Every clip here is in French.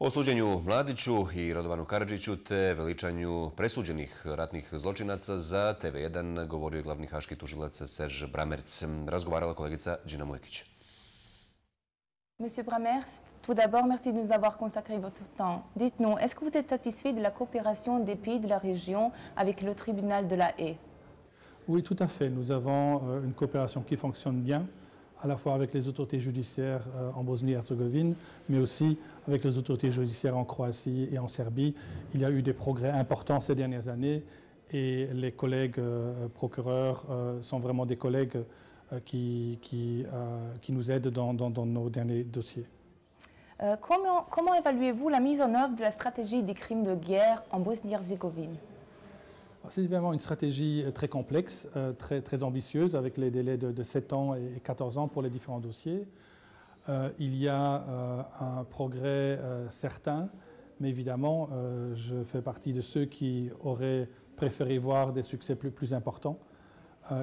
O suđenju Mladiću i Radovanu Karadžiću te veličanju presuđenih ratnih zločinaca za TV1 govorio je glavni haški tužilac Serge Brammertz. Razgovarala kolegica Džina Mujkić. Monsieur Brammertz, tout d'abord, merci de nous avoir consacré votre temps. Dites-nous, est-ce que vous êtes satisfait de la coopération des pays de la région avec le tribunal de la Haye? Oui, tout à fait. Nous avons une coopération qui fonctionne bien, à la fois avec les autorités judiciaires en Bosnie-Herzégovine, mais aussi avec les autorités judiciaires en Croatie et en Serbie. Il y a eu des progrès importants ces dernières années et les collègues procureurs sont vraiment des collègues qui nous aident dans nos derniers dossiers. Comment évaluez-vous la mise en œuvre de la stratégie des crimes de guerre en Bosnie-Herzégovine? C'est évidemment une stratégie très complexe, très ambitieuse, avec les délais de 7 ans et 14 ans pour les différents dossiers. Il y a un progrès certain, mais évidemment, je fais partie de ceux qui auraient préféré voir des succès plus importants.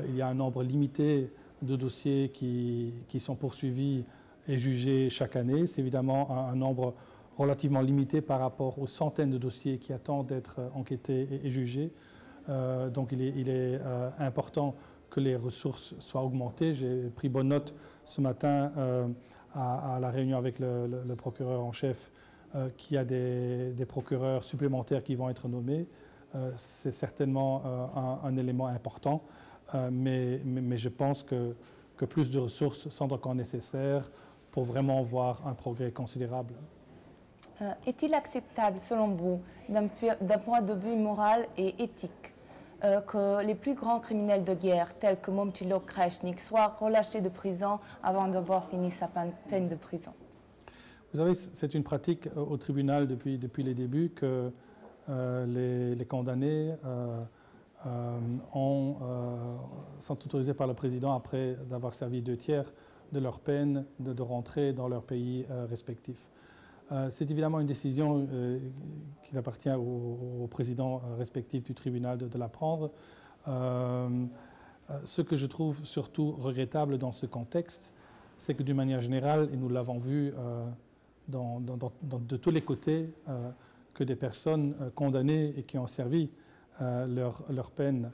Il y a un nombre limité de dossiers qui sont poursuivis et jugés chaque année. C'est évidemment un nombre relativement limité par rapport aux centaines de dossiers qui attendent d'être enquêtés et jugés. Donc il est important que les ressources soient augmentées. J'ai pris bonne note ce matin à la réunion avec le procureur en chef qu'il y a des procureurs supplémentaires qui vont être nommés. C'est certainement un élément important, mais je pense que plus de ressources sont encore nécessaires pour vraiment voir un progrès considérable. Est-il acceptable, selon vous, d'un point de vue moral et éthique, que les plus grands criminels de guerre, tels que Momcilo Krajnik, soient relâchés de prison avant d'avoir fini sa peine de prison? Vous savez, c'est une pratique au tribunal depuis les débuts que les condamnés sont autorisés par le président, après d'avoir servi 2/3 de leur peine, de rentrer dans leur pays respectif. C'est évidemment une décision qu'il appartient au président respectif du tribunal de la prendre. Ce que je trouve surtout regrettable dans ce contexte, c'est que d'une manière générale, et nous l'avons vu de tous les côtés, que des personnes condamnées et qui ont servi leur peine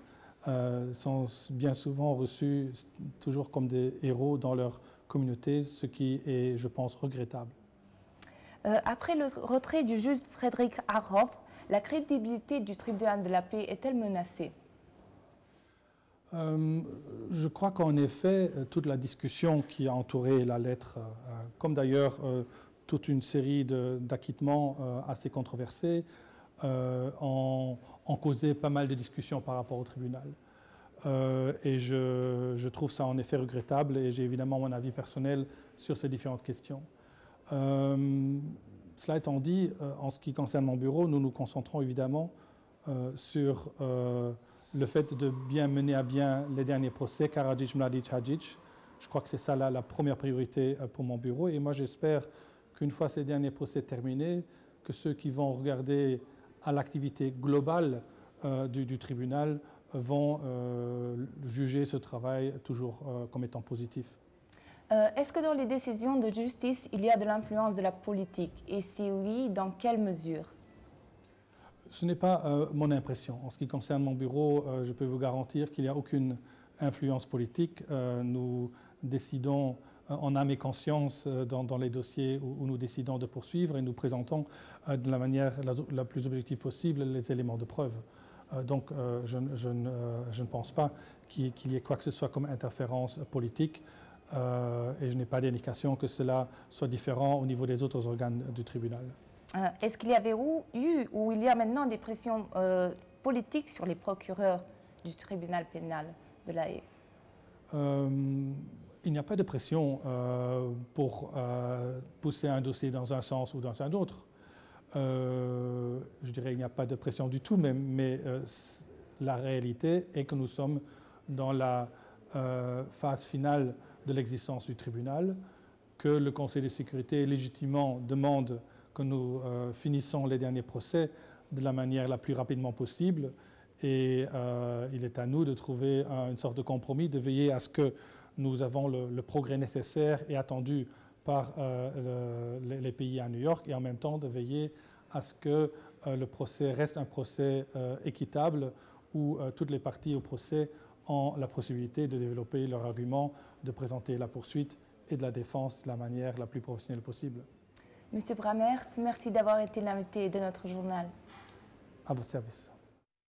sont bien souvent reçues toujours comme des héros dans leur communauté, ce qui est, je pense, regrettable. Après le retrait du juge Frédéric Harhoff, la crédibilité du tribunal de la paix est-elle menacée? Je crois qu'en effet, toute la discussion qui a entouré la lettre, comme d'ailleurs toute une série d'acquittements assez controversés, ont causé pas mal de discussions par rapport au tribunal. Et je trouve ça en effet regrettable et j'ai évidemment mon avis personnel sur ces différentes questions. Cela étant dit, en ce qui concerne mon bureau, nous nous concentrons évidemment sur le fait de bien mener à bien les derniers procès, Karadžić, Mladić, Hadžić. Je crois que c'est ça la première priorité pour mon bureau. Et moi, j'espère qu'une fois ces derniers procès terminés, que ceux qui vont regarder à l'activité globale du tribunal vont juger ce travail toujours comme étant positif. Est-ce que dans les décisions de justice, il y a de l'influence de la politique? Et si oui, dans quelle mesure? Ce n'est pas mon impression. En ce qui concerne mon bureau, je peux vous garantir qu'il n'y a aucune influence politique. Nous décidons en âme et conscience dans les dossiers où nous décidons de poursuivre et nous présentons de la manière la plus objective possible les éléments de preuve. Donc je ne pense pas qu'il y ait quoi que ce soit comme interférence politique. Et je n'ai pas d'indication que cela soit différent au niveau des autres organes du tribunal. Est-ce qu'il y avait eu ou il y a maintenant des pressions politiques sur les procureurs du tribunal pénal de la Haye? Il n'y a pas de pression pour pousser un dossier dans un sens ou dans un autre. Je dirais qu'il n'y a pas de pression du tout, mais la réalité est que nous sommes dans la phase finale de l'existence du tribunal, que le Conseil de sécurité légitimement demande que nous finissons les derniers procès de la manière la plus rapidement possible et il est à nous de trouver une sorte de compromis, de veiller à ce que nous avons le progrès nécessaire et attendu par les pays à New York et en même temps de veiller à ce que le procès reste un procès équitable où toutes les parties au procès ont la possibilité de développer leur argument, de présenter la poursuite et de la défense de la manière la plus professionnelle possible. Monsieur Brammertz, merci d'avoir été l'invité de notre journal. À votre service.